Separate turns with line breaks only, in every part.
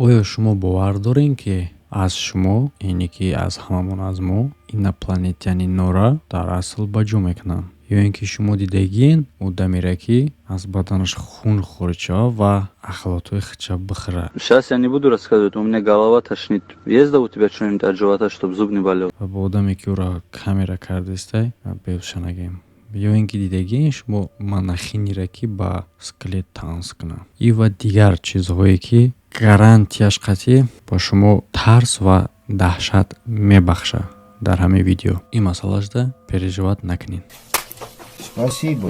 оё шумо бовар дорем, ки аз шумо, яъне ки аз ҳамамон аз мо инопланетяни нора дар асл ба ҷо мекунанд? ё ин ки шумо дидагиен одам мера ки аз баданаш хун хориҷ шава ва ахлотои хича бихӯра.
Сейчас я не буду рассказывать, у меня голова тошнит. Есть да у тебя что-нибудь от живота, чтобы зуб не болел?
ва бо одаме ки ӯро камера кардистай бевша нагем. ё ин ки дидагиен шумо манахинира ки ба скелет танз кунад. И ва дигар чизҳое ки гарантияш қатъӣ ба шумо тарс ва даҳшат мебахша дар ҳамин видео. Ин масъалашда переживат накунед.
Спасибо.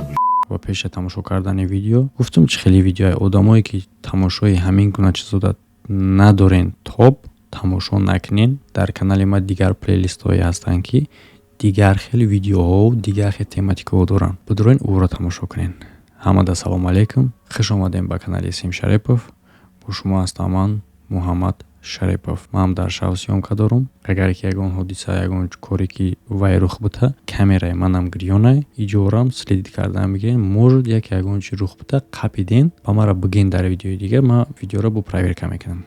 ва пеша тамошо кардани видео гуфтам чӣ хеле видеои одамое ки тамошои ҳамин гуна чизода надорен тоб тамошо накунен. Дар канали ма дигар плейлистҳое ҳастанд ки дигар хел видеоҳо дигар хел тематикаҳо доранд. Бидурен ӯро тамошо кунен. Ҳамада салом алейкум. Хуш омадем ба канали Сим Шарипов. Бо шумо ҳастам ман Муҳаммад Шарипов. Ман дар шаҳр сёмка дорум. Агар ки ягон ҳодиса ягон коре ки вай рух бита камераи манам гирёнай иҷорам следит кардан бигирен может як ягон чи рух бита қапиден ба мара бигин дар видеои дигар ман видеоро бо проверка мекунам.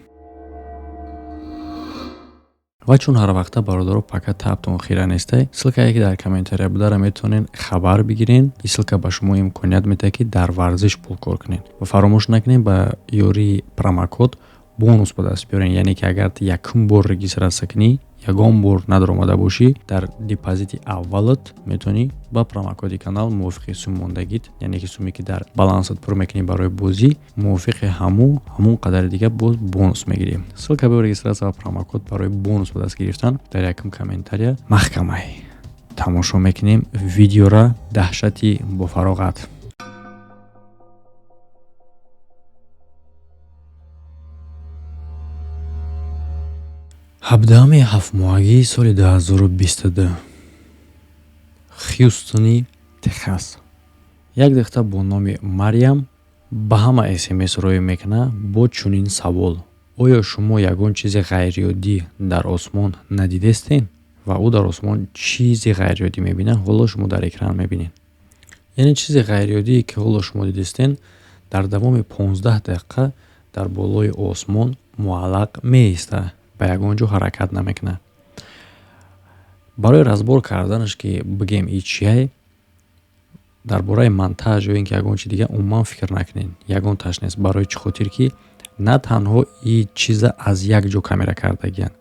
ва чун ҳар вақта бародаро пока табтон хира нестай ссилкае ки дар комментария будара метавонен хабар бигирен. ин ссилка ба шумо имконият медиҳад ки дар варзиш пул кор кунед ва фаромӯш накунед ба ёрии промокод бонус ба даст биёрен. яъне ки агар ту якум бор регистратсия кунӣ ягон бор надоромада бошӣ дар депозити аввалат метавонӣ ба промокоди канал мувофиқи сум мондагит яъне ки суме ки дар балансат пур мекунӣ барои бозӣ мувофиқи ҳамун қадари дигар боз бонус мегирӣ. ссилка ба регистратсия ва промокод барои бонус ба даст гирифтан дар якум комментария маҳкамай. тамошо мекунем видеора даҳшати бофароғат. ҳабдаҳами ҳафтмоҳагии соли 2022 Хьюстони, Техас. Як духта бо номи Марьям ба ҳама смс рӯй мекунад бо чунин савол: оё шумо ягон чизи ғайриоддӣ дар осмон надидестен? Ва ӯ дар осмон чизи ғайриоддӣ мебинад, ҳоло шумо дар экран мебинед. яъне чизи ғайриоддие ки ҳоло шумо дидестен дар давоми 15 дақиқа дар болои осмон муаллақ меистад, ба ягон ҷо ҳаракат намекунад. барои разбор карданаш ки бигем и чияй дар бораи монтаж ё ин ки ягон чи дигар умуман фикр накунед. Ягон таш нест. Барои чӣ хотир ки на танҳо и чиза аз як ҷо камера кардагиянд.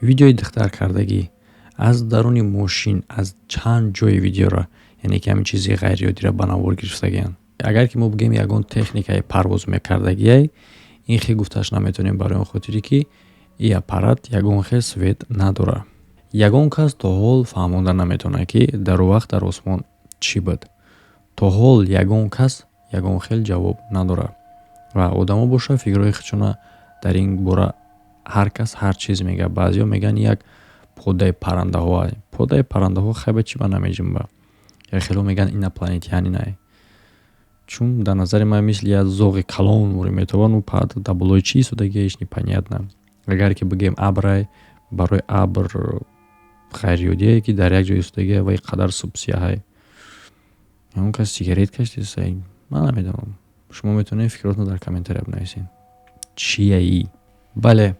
видеои духтар кардагӣ аз даруни мошин аз чанд ҷои видеоро яъне ки ҳамин чизи ғайриоддиро ба навор гирифтагиянд. агар ки мо бигем ягон техникаи парвоз мекардагияй ин хел гуфташ наметавонем барои он хотире ки ин аппарат ягон хел свет надорад. ягон кас то ҳол фаҳмонда наметавонад ки дар он вақт дар осмон чӣ буд. то ҳол ягон кас ягон хел ҷавоб надорад. ва одамо боша фикрҳои худшона дар ин бора ҳар кас ҳар чиз мегӯяд. баъзеҳо мегӯянд як подаи паррандаҳо аст. подаи паррандаҳо хайба чӣ ба намеҷунба. хело мегӯянд инопланетянинай. чун дар назари ман мисли як зоғи калон мури метавон ӯ пад дар болои чӣ истодагия ҳеҷ непонятна. агар ки бигем абрай барои абр ғайриоддие ки дар як ҷо истодагия ва ин қадар субсияҳай. ягон кас сигарет кашидисай ман намедонам. шумо метавонед фикротно дар комментария бинависед. чияи? бале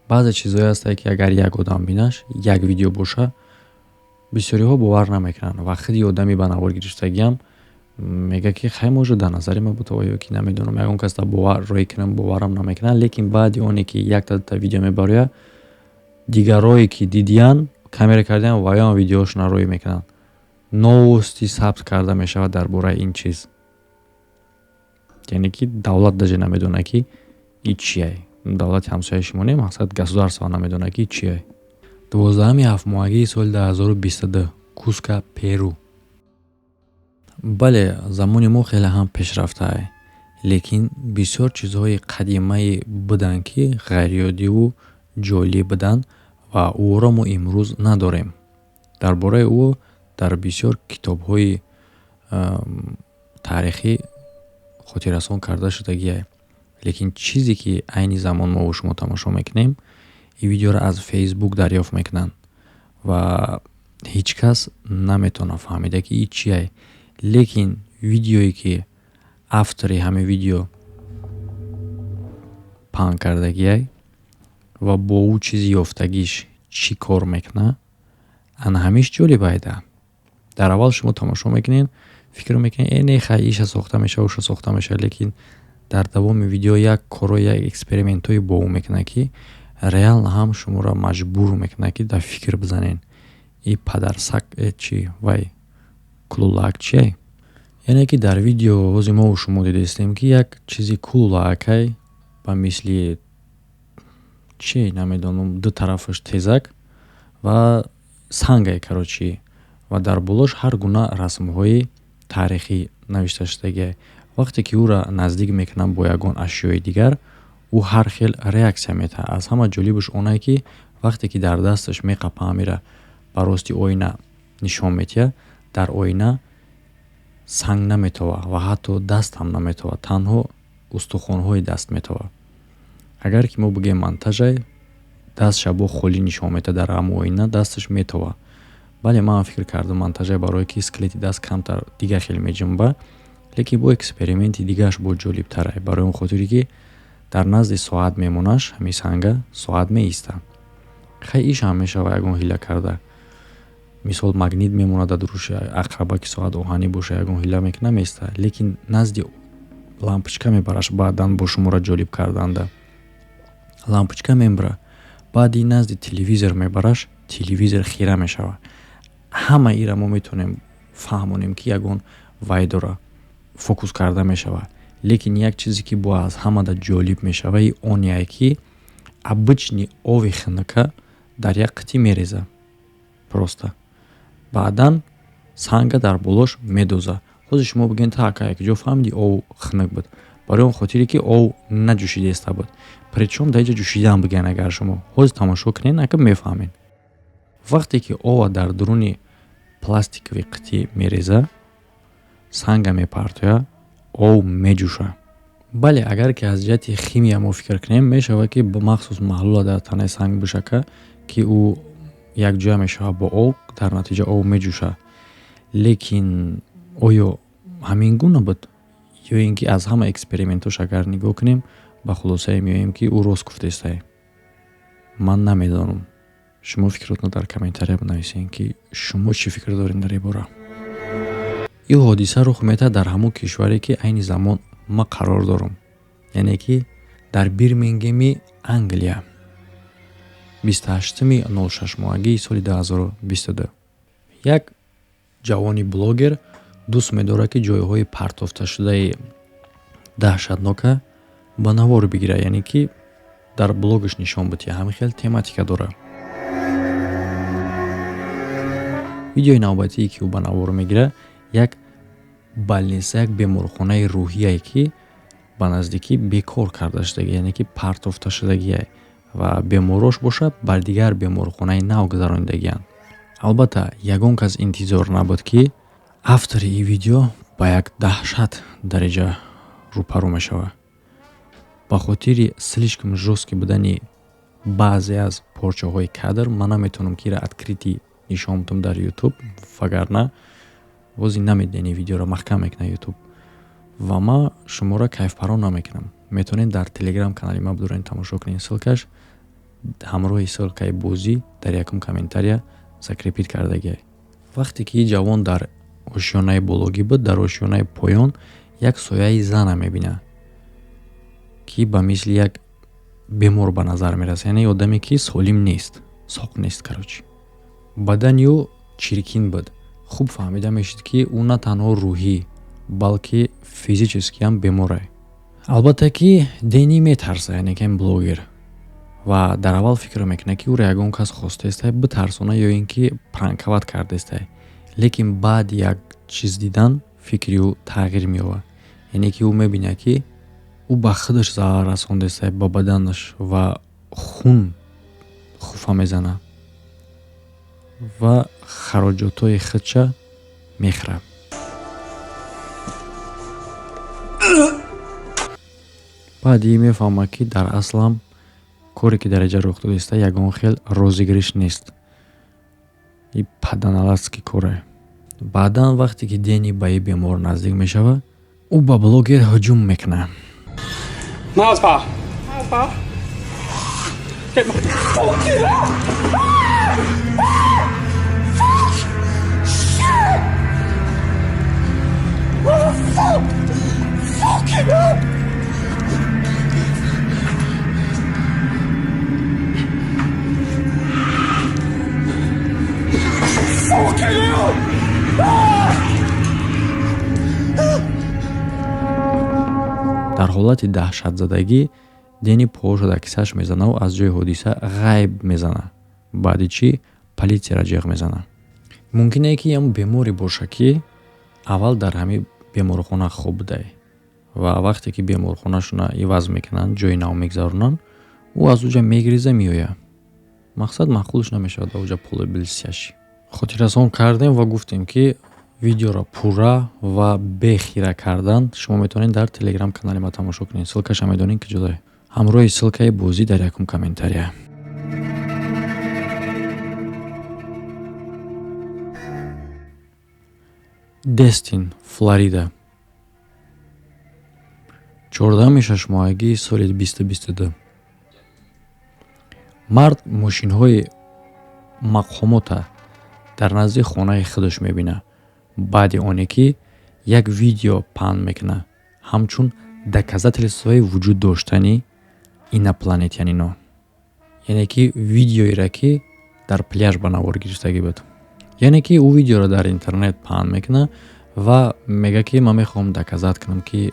баъзе чизҳое ҳастанд ки агар як одам бинаш як видео боша бисёриҳо бовар намекунанд. вақти одами ба навор гирифтагиам мега ки хай може дар назари ман буд ё ки намедонам ягон кас бовар рӯй кунам боварам намекунад. лекин баъди оне ки якта дута видео мебарояд дигарое ки дидиян камера кардиян ваён видеошона рӯй мекунанд. новости сабт карда мешавад дар бораи ин чиз. яъне ки давлат даже намедонад ки ин чияй. давлати ҳамсояи шимолӣ мақсад государство намедонад ки чияй. 12 ҳафтмоҳагии соли 2022 Куска, Перу. бале замони мо хеле ҳам пешрафтае, лекин бисёр чизҳои қадимаи буданд ки ғайриоддиву ҷолиб буданд ва ӯро мо имрӯз надорем. дар бораи ӯ дар бисёр китобҳои таърихӣ хотиррасон карда шудагия. лекин чизе ки айни замон мо бо шумо тамошо мекунем ин видеоро аз фейсбук дарёфт мекунанд ва ҳеҷ кас наметавонад фаҳмида ки ин чияй. лекин видеое ки автори ҳамин видео паҳн кардагиай ва бо ӯ чизи ёфтагиш чӣ кор мекунад, ана ҳамиш ҷолиб айда. дар аввал шумо тамошо мекунед, фикр мекунед не хай иша сохта мешава, уша сохта мешава, лекин дар давоми видео як коро, як экспериментҳои бо ӯ мекунад, ки реална ҳам шуморо маҷбур мекунад, ки дар фикр бизанед и падарсак чӣ вай кулулаак чие. яъне ки дар видео ҳози мо шумо дидестем, ки як чизи кулулаакай ба мисли чӣ намедонам, ду тарафаш тезак ва сангай карочи ва дар болош ҳар гуна расмҳои таърихӣ навишта шудагиай. вақте ки ӯра наздик мекунам бо ягон ашёи дигар, ӯ ҳар хел реаксия метаҳад. аз ҳама ҷолибаш онае, ки вақте ки дар дасташ меқапа амира ба рости оина нишон метиҳад, дар оина санг наметова ва ҳатто даст ҳам наметова, танҳо устухонҳои даст метова. агар ки мо бигем монтажай, даст шабо холӣ нишон метаҳад, дар ҳамон оина дасташ метова. бале ман фикр кардам монтажай барое ки скелети даст камтар дига хел меҷанба, лекин бо эксперименти дигааш бо ҷолибтарай, барои он хотире ки дар назди соат мемонаш, ҳамин санга соат меиста. хай иш ҳам мешава ягон ҳила карда. мисол магнит мемонад дар рӯши ақраба, ки соат оҳанӣ боша, ягон ҳила мекуна меиста, лекин назди лампочка мебараш, баъдан бо шуморо ҷолиб карданда. лампочка мебара, баъди назди телевизор мебараш, телевизор хира мешава. ҳама ира мо метонем фаҳмонем, ки ягон вай дора, фокус карда мешава. лекин як чизе ки бо аз ҳамада ҷолиб мешава, и оне ки обычни ови хинака дар як қитӣ мереза просто, баъдан санга дар болош медоза. ҳозир шумо бигӯед така якҷо фаҳмиди ов хинак буд, барои он хотире ки ов наҷӯшидеста буд. причём дар ҷо ҷӯшидан бигӯян, агар шумо ҳозир тамошо кунед, ака мефаҳмед. вақте ки ова дар дуруни пластикови қитӣ мереза, санга мепартоя, ов меҷӯша. бале агар ки аз ҷиҳати химия мо фикр кунем, мешава ки махсус маҳлула дар танаи санг бошака, ки ӯ якҷоя мешава бо об, дар натиҷа об меҷӯша. лекин оё ҳамин гуна буд, ё ин ки аз ҳама экспериментош агар нигоҳ кунем, ба хулосае меоем, ки ӯ рост гуфтестай. ман намедонам. шумо фикротно дар комментария бинависед, ки шумо чӣ фикр доред дар ин бора. ин ҳодиса рух метаҳад дар ҳамон кишваре, ки айни замон ма қарор дорам, яъне ки дар Бирмингеми Англия, 28/06 соли 2022. як ҷавони блогер дӯст медорад, ки ҷойҳои партофташудаи даҳшатнока ба навор бигирад, яъне ки дар блогаш нишон бития, ҳамин хел тематика дорад. видеои навбатие ки ӯ ба навор мегирад, як балниса, як беморхонаи рӯҳие, ки ба наздикӣ бекор карда шудагӣ, яъне ки партофта шудагие ва беморош бошад, бар дигар беморхонаи нав гузаронидагиянд. албатта ягон кас интизор набуд, ки автори ин видео ба як даҳшат дараҷа рӯпарӯ мешава. ба хотири слишком жёсткӣ будани баъзе аз порчаҳои кадр ман наметавонам ки ира откритӣ нишон битам дар YouTube, вагарна вози намедиҳед видеоро маҳкам мекунад YouTube. ва ман шуморо кайфпарон намекунам. метавонед дар Telegram канали ма бидорен тамошо кунед. ссилкаш ҳамроҳи ссилкаи бозӣ дар якум комментария закрепит кардагиай. вақте ки ҷавон дар ошёнаи бологӣ буд, дар ошёнаи поён як сояи зана мебинад, ки ба мисли як бемор ба назар мерасад, яъне одаме ки солим нест, соқ нест. карочи бадани ӯ чиркин буд. хуб фаҳмида мешуд, ки ӯ на танҳо рӯҳӣ, балки физически ҳам беморай. албатта ки Дени метарса, яъне ки блогер, ва дар аввал фикр мекунад, ки ӯро ягон кас хостестай битарсона ё ин ки пранкават кардестай. лекин баъди як чиз дидан фикри ӯ тағйир меёбад, яъне ки ӯ мебинад, ки ӯ ба худаш зарар расондестай, ба баданаш, ва хун хуфа мезанад ва хароҷотҳои худша мехӯрад. баъди мефаҳмад, ки дар аслам коре ки дар ҷа рух додеста ягон хел розигириш нест. и паданаластки коре. баъдан вақте ки Дени ба ин бемор наздик мешава, ӯ ба блогер ҳуҷум мекунад.
Miles bar. pal. Get my fucking out! Shit! What the fuck? Fucking hell! Fucking hell!
дар ҳолати даҳшатзадагӣ Дени поошо дар кисааш мезанаву аз ҷои ҳодиса ғайб мезана. Баъди чӣ политсияро ҷиғ мезана. Мумкин е ки ям беморе боша ки аввал дар ҳамин беморхона хоб будай ва вақте ки беморхонашона иваз мекунанд, ҷои нав мегзаронанд, ӯ аз уҷа мегреза меоя. Мақсад маъқулш намешавад ба уҷа полиблисияши. Хотиррасон кардем ва гуфтем ки видеоро пурра ва бехира кардан шумо метавонед дар телеграм канали ма тамошо кунед. Ссилкаша медонед ки ҷудой. ҳамроҳи ссилкаи бозӣ дар якум комментария. Дестин, Флорида. 14 моҳагии соли 2022. Мард мошинҳои мақомота дар назди хонаи худаш мебинад. баъди оне ки як видео паҳн мекунад ҳамчун доказательствои вуҷуд доштани инопланетянино. Яъне ки видеоеро ки дар пляж ба навор гирифтагӣ буд. Яъне ки ӯ видеоро дар интернет паҳн мекунад ва мега ки ман мехоҳам доказат кунам ки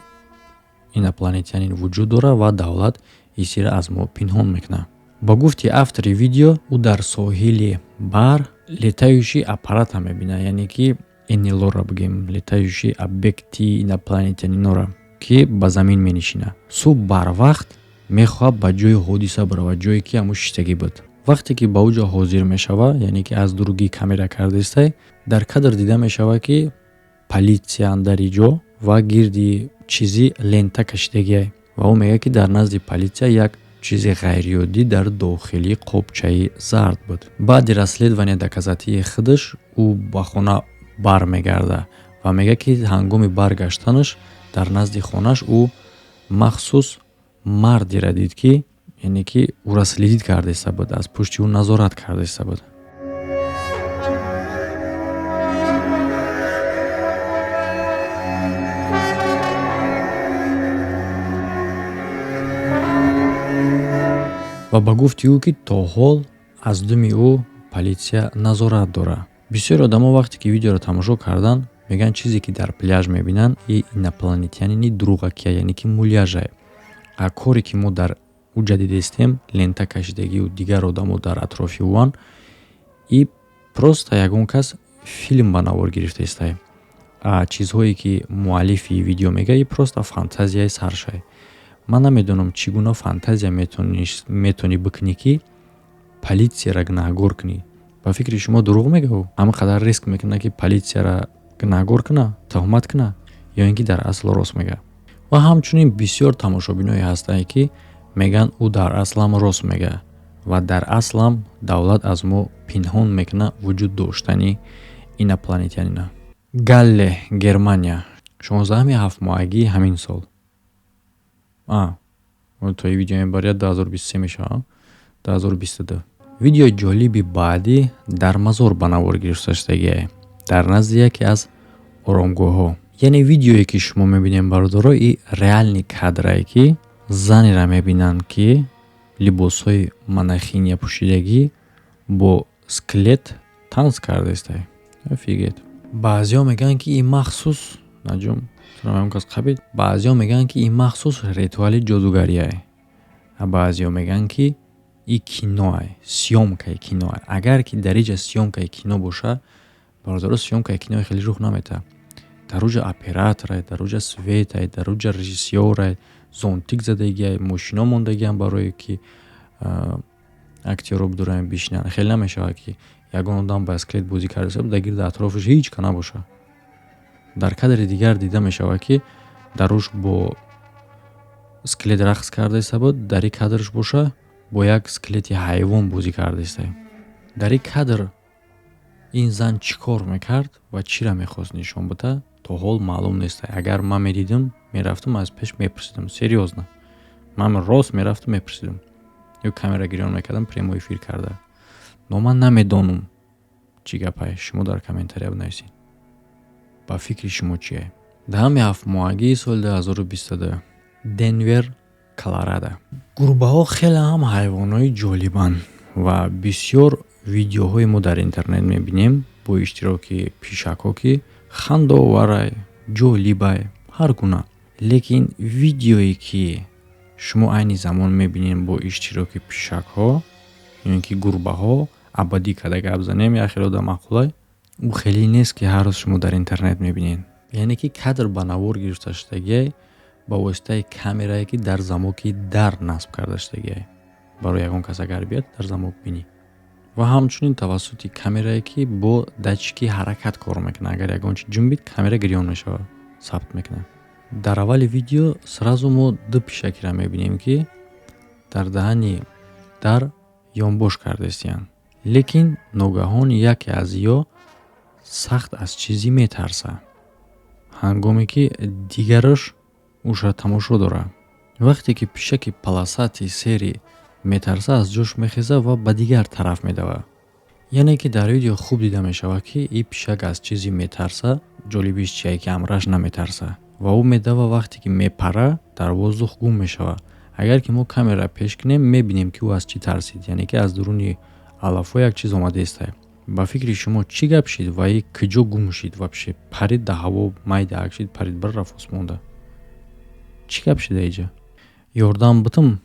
инопланетянин вуҷуд дорад ва давлат исира аз мо пинҳон мекунад. Ба гуфти автори видео ӯ дар соҳили баҳр летающий аппарата мебинад, яъне ки НЛО-ро бигем, летающий объекти инопланетянинора ки ба замин менишинад. Субҳ барвақт мехоҳад ба ҷои ҳодиса баравад, ҷое ки ҳамун шиштагӣ буд. вақте ки ба уҷа ҳозир мешавад, яъне ки аз дуруги камера кардаистай, дар кадр дида мешавад ки политсия андари ҷо ва гирди чизи лента кашидагиай ва ӯ мегӯяд ки дар назди политсия як чизи ғайриоддӣ дар дохили қобчаи зард буд. баъди расследования доказатии худаш ӯ ба хона бармегарда ва мегӯяд ки ҳангоми баргаштанаш дар назди хонаш ӯ махсус мардеро дид ки яъне ки ӯро следит кардаиста буд, аз пушти ӯ назорат кардаиста буд. ва ба гуфти ӯ ки то ҳол аз думи ӯ политсия назорат дорад. бисёри одамо вақте ки видеоро тамошо карданд мегӯянд чизе ки дар пляж мебинанд инопланетянини дурӯғакия, яъне ки муляжае. а коре ки мо дар уҷа дидестем лента кашидагию дигар одамо дар атрофи ӯан и просто ягон кас филм ба навор гирифтаистае. чизҳое ки муаллифи видео мегӯяд и просто фантазияи саршае. ман намедонам чӣ гуна фантазия метонӣ бикунӣ ки политсияро гунаҳгор кунӣ. ба фикри шумо дурӯғ мегӯ? ҳама қадар риск мекунад ки политсияро гунаҳгор кунад, тӯҳмат кунад, ё ин ки дар асл рост мегӯяд. ва ҳамчунин бисёр тамошобиное ҳастанд ки мегӯянд ӯ дар аслам рост мегӯяд ва дар аслам давлат аз мо пинҳон мекунад вуҷуд доштани инопланетянина. Галле, Германия. 16 моҳагии ҳамин сол. тои видео мебаряд 2023 мешавад. 2022. видеои ҷолиби баъдӣ дар мазор ба навор гирифта шудагиае дар назди яке аз оромгоҳҳо. яъне видеое ки шумо мебинем бардоро и реални кадрае ки занеро мебинанд ки либосҳои монахиня пӯшидагӣ бо скелет танц кардаистай. фигет. баъзеҳо мегӯянд ки ин махсус наҷум баъзеҳо мегӯянд ки ин махсус ритуали ҷодугарияе. баъзеҳо мегӯянд ки и киноае, съёмкаи киноае. агар ки дар иҷа съёмкаи кино боша, бардоро съёмкаи кинои хеле рух наметавад. дар уҷа операторае, дар уҷа светае, дар уҷа режиссёрае, зонтик задагиае, мошино мондагиам барое ки актёрро бидоранд бишинанд. хеле намешавад ки ягон одам ба скелет бозӣ кардаиста дар гирди атрофаш ҳеҷ ка набоша. дар кадри дигар дида мешавад ки даруш бо скелет рақс кардаиста буд, дар ин кадрш боша бо як скелети ҳайвон бозӣ кардаиста. дар ин кадр ин зан чӣ кор мекард ва чиро мехост нишон буда то ҳол маълум нест. агар ман медидим, мерафтам аз пеш мепурсидам серьёзно. ман рост мерафтам мепурсидам ё камера гирён мекардам прямой эфир карда. Но ман намедонам чӣ гапае. Шумо дар комментария бинависед. ба фикри шумо чие? 10 моҳагии соли 2022 Денвер, Колорадо. Гурбаҳо хеле ҳам ҳайвонои ҷолибанд ва бисёр видеоҳои мо дар интернет мебинем бо иштироки пишакҳо ки хандаоварай, ҷолибай, ҳар гуна. Лекин видеое ки шумо айни замон мебинем бо иштироки пишакҳо, ин ки гурбаҳо абадӣ када гап занем яхелода мақулай, ӯ хеле нест ки ҳар рӯз шумо дар интернет мебинед. Яъне ки кадр ба навор гирифта шудагиай ба воситаи камерае ки дар замоки дар насб карда шудагиай. Барои ягон кас агар биёд дар замок бинӣ. Ва ҳамчунин тавассути камерае ки бо датчики ҳаракат кор мекунад. Агар ягон чи ҷунбид, камера гирён мешавад, сабт мекунад. Дар аввали видео сразу мо ду пишакиро мебинем ки дар даҳани дар ёнбош карда истиянд. Лекин ногаҳон яке аз ё сахт аз чизе метарса. ҳангоме ки дигараш ӯшро тамошо дорад. Вақте ки пишаки полосати сери метарса, аз ҷош мехеза ва ба дигар тараф медавад. яъне ки дар видео хуб дида мешавад ки ин пишак аз чизе метарса, ҷолибиш чие ки амраш наметарса ва ӯ медава вақте ки мепара дар воздух гум мешавад. агар ки мо камера пеш кунем, мебинем ки ӯ аз чӣ тарсид, яъне ки аз дуруни алафҳо як чиз омадааст. ба фикри шумо чӣ гап шид ва ин куҷо гум шид? Вообще парид дар ҳаво, майда акшид, парид бар рафт осмонда. чӣ гап шида иҷа? ёрдам битам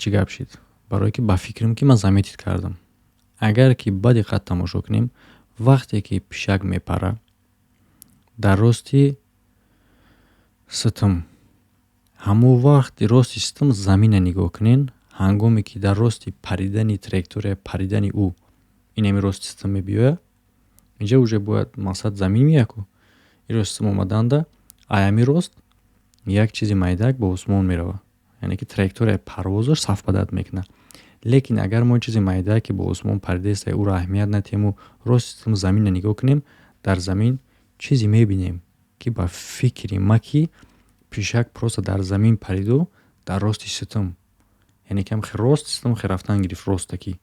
чӣ гап шид? барое ки ба фикрам ки ман заметид кардам. агар ки ба диққат тамошо кунем, вақте ки пишак мепара дар рости ситм, ҳамон вақти рости ситм замина нигоҳ кунен, ҳангоме ки дар рости паридани траектория, паридани ӯ инами рости ситм мебиёяд, инҷа уже бояд мақсад замин мияку ин рости ситм омаданда аями рост як чизи майдак ба осмон меравад, яъне ки траекторияи парвозаш сафбадад мекунад. лекин агар мо чизи майдак ки ба осмон паридаест ӯро аҳамият надиҳему, рости ситм замина нигоҳ кунем, дар замин чизе мебинем ки ба фикри ма ки пишак просто дар замин париду дар рости ситм, яъне ки ҳам рости ситм рафтан гирифт ростаки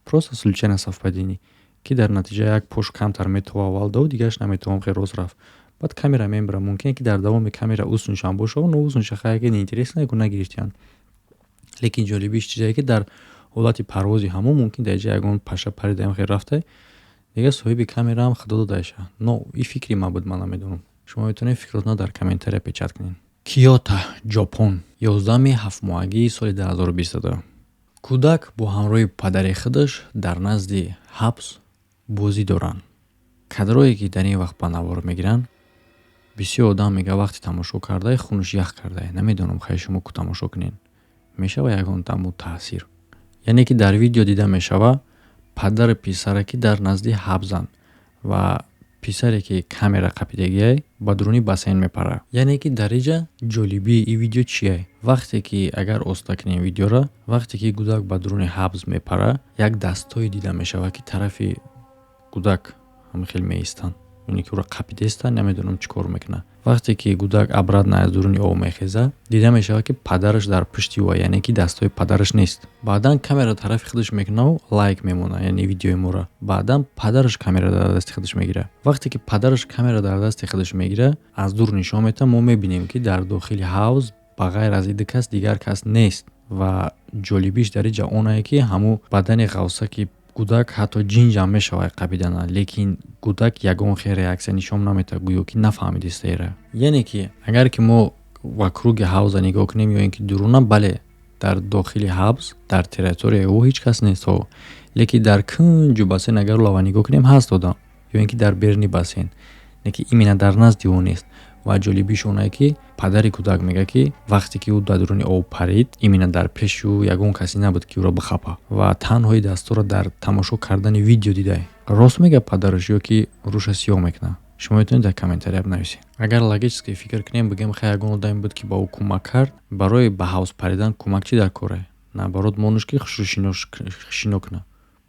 просто случайно совпадение ки дар натиҷа як пош камтар метавон аввал даву, дигараш наметавон рост рафт. баъд камера мебира, мумкине ки дар давоми камера уснушам бошаву но уснуша хаяке неинтересно яку нагирифтиянд. лекин ҷолибиш чизае ки дар ҳолати парвози ҳамон мумкин дар ҷа ягон паша паридаем хел рафта, дигар соҳиби камераам худо додаша. Но ин фикри ма буд, ман намедонам. шумо метавонед фикротно дар комментария печат кунед. Киото, Ҷопон, 11 моҳагии соли 2022. кӯдак бо ҳамроҳи падари худаш дар назди ҳабс бозӣ доранд. кадрое ки дар ин вақт ба навор мегиранд, бисёр одам мега вақти тамошо карда хунаш ях карда. намедонам хай шумо ку тамошо кунед, мешава ягон таму таъсир. яъне ки дар видео дида мешава падари писаре ки дар назди ҳабзанд ва писаре ки камера қапидагиай ба дуруни бассейн мепара. яъне ки дар иҷа ҷолибии ин видео чие? вақте ки агар оста кунем видеора, вақте ки кӯдак ба дуруни ҳабз мепара, як дастҳое дида мешава ки тарафи кӯдак ҳам хел меистанд, яъне ки ӯро қапидаистанд, намедонам чӣ кор мекунад. вақте ки кӯдак абрадна аз дуруни об мехеза, дида мешава ки падараш дар пушти ӯ, яъне ки дастҳои падараш нест. баъдан камера тарафи худаш мекунаву лайк мемона, яъне видеои моро. баъдан падараш камера дар дасти худаш мегира. вақте ки падараш камера дар дасти худаш мегира, аз дур нишон мета, мо мебинем ки дар дохили ҳавз ба ғайр аз ин кас дигар кас нест. ва ҷолибиш дар иҷа онае ки ҳамун бадани ғавсаки кӯдак ҳатто ҷинҷам мешавад қабидана, лекин кӯдак ягон хел реаксия нишон намета, гӯё ки нафаҳмидист эра. яъне ки агар ки мо ва круги ҳавза нигоҳ кунем ё ин ки дуруна, бале дар дохили ҳабз, дар территорияи ӯ ҳеҷ кас нест, лекин дар кунҷу бассейн агар лава нигоҳ кунем ҳаст одам, ё ин ки дар берни бассейн, лекин именно дар назди ӯ нест. ва ҷолибиш онае ки падари кӯдак мега ки вақте ки ӯ дар дуруни об парид, именно дар пеши ӯ ягон касе набуд ки ӯро бихапа ва танҳои дастуро дар тамошо кардани видео дидай. рост мега падараш ё ки рӯша сиёҳ мекунад? шумо метавонед дар комментария бинависед. агар логически фикр кунем, бигем хай ягон одаме буд ки ба ӯ кӯмак кард, барои ба ҳавз паридан кӯмак чӣ дар коре? наоборот монуш ки хушрӯ шино кунад.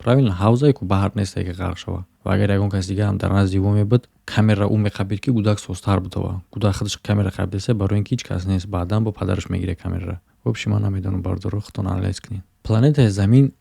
правилно ҳавзае ку баҳр несте ки ғарқ шава. Ва агар ягон каси дига ҳам дар назди ӯ мебуд, камера ӯ меқабид ки гудак состар бутова. Гудак худаш камера қабидеса, барои ин ки ҳеҷ кас нест, баъдан бо падараш мегире камераро. Вообщем ман намедонам бародаро, худтон анализ кунед. Планетаи Замин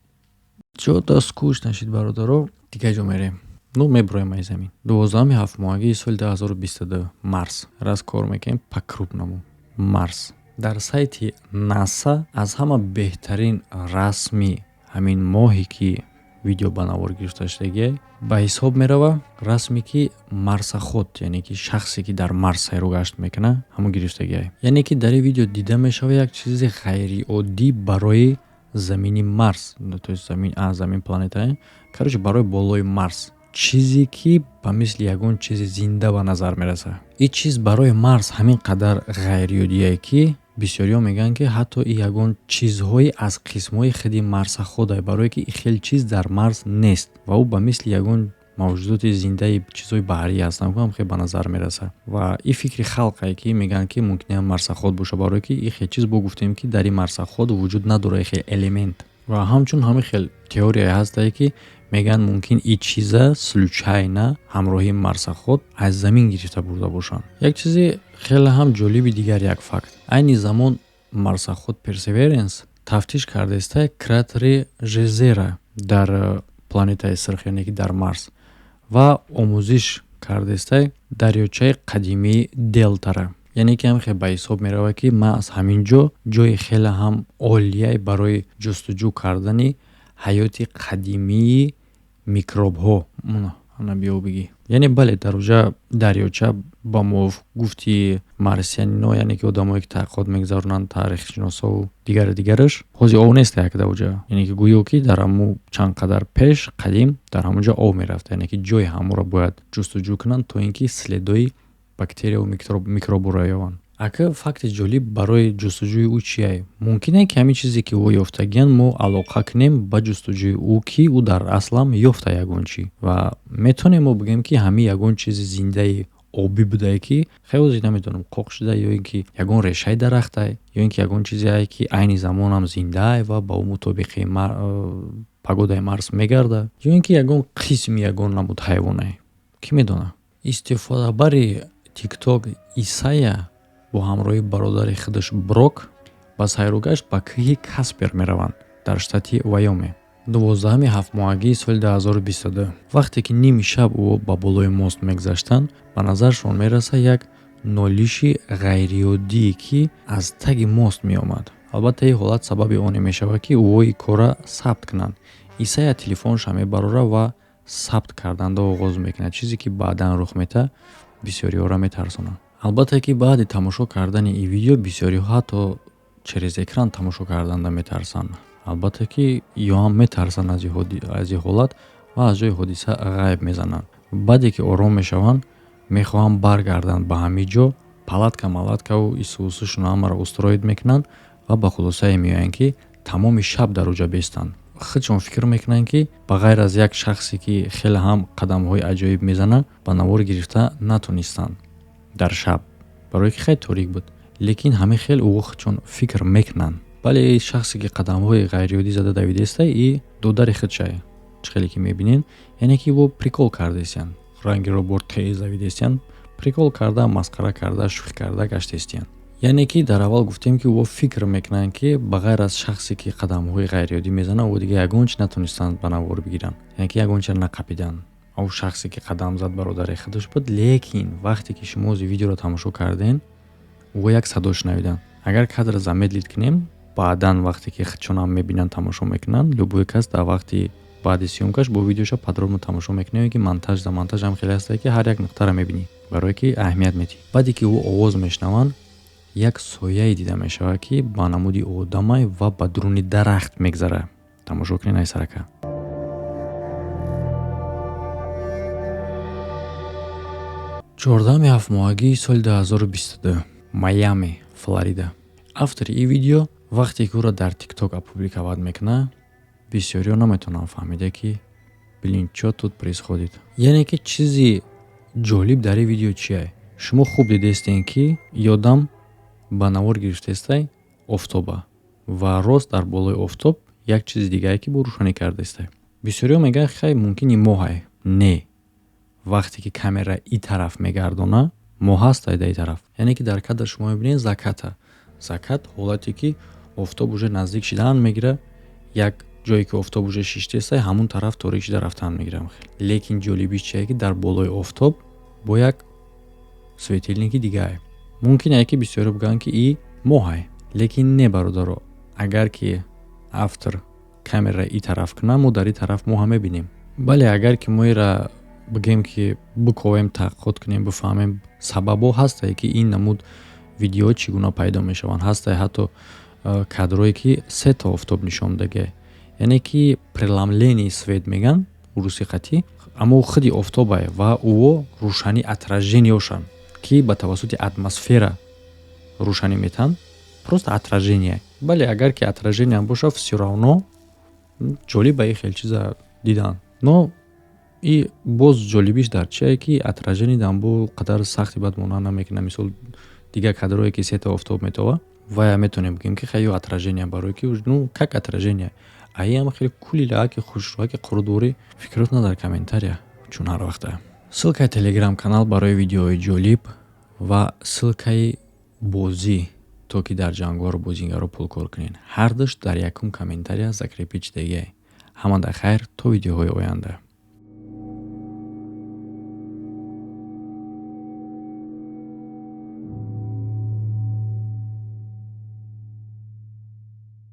ҷода скуч нашид бародаро, дига ҷо мерем. Ну мебуроем ай Замин. 12 моҳагии соли 2022 Марс. Раз кор мекунем по крупному. Марс. Дар сайти NASA аз ҳама беҳтарин расми ҳамин моҳе ки видео ба навор гирифта шудагиай ба ҳисоб мерава расме ки марсаход, яъне ки шахсе ки дар Марс сайругашт мекуна, ҳамон гирифтагиай. Яъне ки дар ин видео дида мешава як чизи ғайриоддӣ барои замини Марс, то есть замин планетае, короче барои болои Марс. чизе ки ба мисли ягон чизи зинда ба назар мераса. Ин чиз барои Марс ҳамин қадар ғайриоддие ки бисёриҳо мегӯянд ки ҳатто ин ягон чизҳои аз қисмҳои худи марсаходае, барое ки ин хел чиз дар Марс нест ва ӯ ба мисли ягон мавҷудоти зиндаи чизҳои баҳрӣ ҳастанд ку ҳам хел ба назар мераса. Ва ин фикри халқае ки мегӯянд ки мумкин аст марсаход боша, барое ки ин хел чиз бо гуфтем ки дар ин марсаход вуҷуд надорад, ин хел элемент. Ва ҳамчун ҳамин хел теория ҳастае ки мегӯянд мумкин ин чиза случайна ҳамроҳи марсаход аз замин гирифта бурда бошанд. Як чизи хеле ҳам ҷолиби дигар, як факт. Айни замон марсаход Perseverance тафтиш кардаиста кратери Жезера дар планетаи Сирх, яъне ки дар Марс, ва омӯзиш кардаиста дарёчаи қадимии Делтара. яъне ки ҳам хел ба ҳисоб мерава ки ман аз ҳамин ҷо ҷои хеле ҳам олияи барои ҷустуҷӯ кардани ҳаёти қадимии микробҳо. Ана биё бигӣ. Яъне бале дар оҷа дарёча ба мо гуфти марсианино, яъне ки одамое ки таҳқиқот мегзаронанд, таърихшиносову дигараш, ҳозир ов нест як дар оҷа. Яъне ки гӯё ки дар ҳамун чанд қадар пеш қадим дар ҳамун ҷо ов мерафт, яъне ки ҷои ҳамуро бояд ҷустуҷӯ кунанд то ин ки следои бактерияву микробро ёбанд. Ака факти ҷолиб барои ҷустуҷӯи ӯ чие? Мумкин е ки ҳамин чизе ки ӯ ёфтагиянд мо алоқа кунем ба ҷустуҷӯи ӯ ки ӯ дар аслам ёфта ягон чӣ. Ва метонем мо бигӯем ки ҳамин ягон чизи зиндаи обӣ будае ки хеле намедонам қоқ шуда, ё ин ки ягон решаи дарахтае, ё ин ки ягон чизее ки айни замонам зиндае ва ба ӯ мутобиқи пагодаи Марс мегарда, ё ин ки ягон қисми ягон намуд ҳайвоне. Ки медона? Истифодабари TikTok Исайя бо ҳамроҳи бародари худаш Брок ба сайругашт ба кӯҳи Каспер мераванд дар штати Вайоми. 12 моҳагии соли 2022 вақте ки ними шаб ӯ ба болои мост мегзаштанд, ба назаршон мераса як нолиши ғайриоддие ки аз таги мост меомад. албатта ин ҳолат сабаби оне мешавад ки ӯҳо ин кора сабт кунанд. Исайя телефонша мебарора ва сабт карданда оғоз мекунад, чизе ки баъдан рух мета бисёриҳоро метарсонад. Албатта ки баъди тамошо кардани ин видео бисёриҳо ҳатто через экран тамошо карданда метарсанд. Албатта ки ё ҳам метарсанд аз ин ҳолат ва аз ҷои ҳодиса ғайб мезананд. баъде ки ором мешаванд, мехоҳанд баргарданд ба ҳамин ҷо, палатка-малаткаву исӯ-усушона ҳамаро устроид мекунанд ва ба хулосае меоянд ки тамоми шаб дар оҷа бестанд. худшон фикр мекунанд ки ба ғайр аз як шахсе ки хеле ҳам қадамҳои аҷоиб мезана, ба навор гирифта натонистанд дар шаб, барое ки хеле торик буд. Лекин ҳамин хел ӯ худшон фикр мекунанд. Бале шахсе ки қадамҳои ғайриоддӣ зада давидеста, и додари худшае. Чӣ хеле ки мебинен, яъне ки ӯ прикол кардестиянд. Рангиро бор тез завидестиянд, прикол карда, масхара карда, шӯхӣ карда гаштестиянд. яъне ки дар аввал гуфтем ки ӯ фикр мекунанд ки ба ғайр аз шахсе ки қадамҳои ғайриоддӣ мезана, ӯ дига ягон чӣ натонистанд ба навор бигиранд, яъне ки ягон чиро нақапиданд. ав шахсе ки қадам зад бародари худаш буд. Лекин вақте ки шумо ози видеоро тамошо карден, ӯ як садо шунавиданд. Агар кадр замедлит кунем, баъдан вақте ки худшонам мебинанд, тамошо мекунанд, любой кас дар вақти баъди сиёмкаш бо видеоша подробно тамошо мекунем ки монтаж за монтаж ҳам хеле ҳастае ки ҳар як нуқтаро мебинӣ, барое ки аҳамият метиҳӣ. баъде ки ӯ овоз мешунаванд, як сояе дида мешавад ки ба намуди одамай ва ба дуруни дарахт мегзара. Тамошо кунед ай сарака. 14 моҳагии соли 2022 Майами, Флорида. Автори ин видео вақте ки ӯро дар TikTok опубликоват мекуна, бисёриҳо наметавонанд фаҳмида ки билин чо тут происходит. Яъне ки чизи ҷолиб дар ин видео чие? Шумо хуб дидестен ки ёдам ба навор гирифтестай офтоба ва рост дар болои офтоб як чизи дигае ки бо рӯшонӣ кардестай. бисёриҳо мегӯянд хай мумкин ин моҳае. Не, вақте ки камера ин тараф мегардона, моҳ ҳаст дар ин тараф. Яъне ки дар кадр шумо мебинед заката. Закат ҳолате ки офтоб уже наздик шидан мегира, як ҷое ки офтоб уже шиштеста, ҳамун тараф торик шида рафтан мегирам. Лекин ҷолибиш чие ки дар болои офтоб бо як светилники дигае. Мумкин ае ки бисёриҳо бигӯянд ки ин моҳае. Лекин не бародаро. Агар ки автор камера ин тараф кунад, мо дар ин тараф моҳа мебинем. Бале агар ки мо инра бигем ки биковем, таҳқиқот кунем, бифаҳмем сабабҳо ҳастае ки ин намуд видеоҳо чӣ гуна пайдо мешаванд. Ҳастае ҳатто кадрое ки се то офтоб нишон дагае. Яъне ки преломлении свет меган рӯси қатӣ, аммо худи офтобае ва ӯ рӯшанӣ отражениёшан ки ба тавассути атмосфера рӯшанӣ метан. Просто отражение. Бале агар ки отражение боша, всё равно ҷолиб ба ин хел чиза дидан. Но и боз ҷолибиш дар чие ки отражение дамбо қадар сахти бад монанд намекунад. Мисол дигар кадрое ки се то офтоб метова, ва метонем бигем ки хай ё отражение барои ки ну как отражение. А ин ҳам хеле кулила ки хушрӯа ки қурдори фикротна дар комментария чун ҳар вақта. Ссилкаи телеграм канал барои видеоҳои ҷолиб ва ссилкаи бозӣ то ки дар ҷангвор бозингаро пулкор кунед. Ҳар душт дар якум комментария закрепить дегае. Ҳамада хайр то видеоҳои оянда.